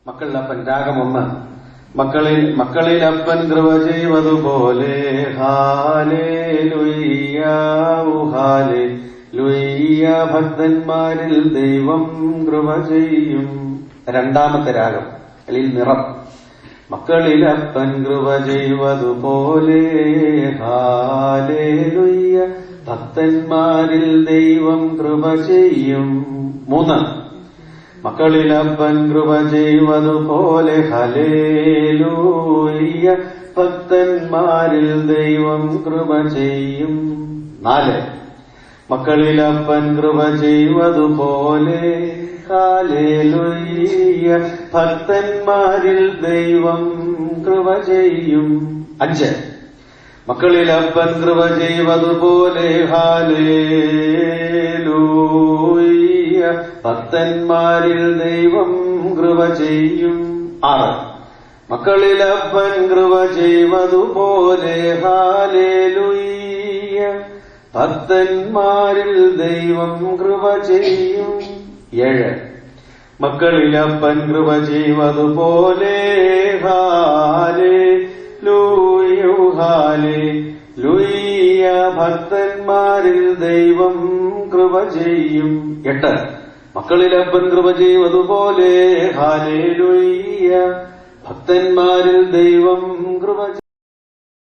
മക്കളിലപ്പൻ രാഗം 1. മക്കളിലപ്പൻ കൃപ ചെയ്വതുപോലെ hallelujah hallelujah ഭക്തന്മാരിൽ ദൈവം കൃപ ചെയ്യും. 2ാമത്തെ രാഗം അല്ലെങ്കിൽ നിറം. മക്കളിലപ്പൻ കൃപ ചെയ്വതുപോലെ ഹാലേലുയ്യ ഭക്തന്മാരിൽ ദൈവം കൃപ ചെയ്യും. 3. മക്കളിലപ്പൻ കൃപ ചെയ്വതുപോലെ ഹല്ലേലൂയ ഭക്തന്മാരിൽ ദൈവം കൃപ ചെയ്യും. 4. മക്കളിലപ്പൻ കൃപ ചെയ്വതുപോലെ ഹല്ലേലൂയ ഭക്തന്മാരിൽ ദൈവം കൃപ ചെയ്യും. 5. മക്കളിലപ്പൻ കൃപ ചെയ്വതുപോലെ ഹല്ലേലൂയ ഭക്തന്മാരിൽ ദൈവം കൃപ ചെയ്യും. 6. മക്കളിലപ്പൻ കൃപ ചെയ്വതുപോലെ ഹല്ലേലൂയ ഭക്തന്മാരിൽ ദൈവം കൃപ ചെയ്യും. 7. മക്കളിലപ്പൻ കൃപ ചെയ്വതുപോലെ ഹല്ലേലൂയ ഹല്ലേലൂയ ഭക്തന്മാരിൽ ദൈവം കൃപ ചെയ്യും. 8. മക്കളിലപ്പൻ കൃപ ചെയ്വതുപോലെ ഹല്ലേലൂയ ഭക്തന്മാരിൽ ദൈവം കൃപ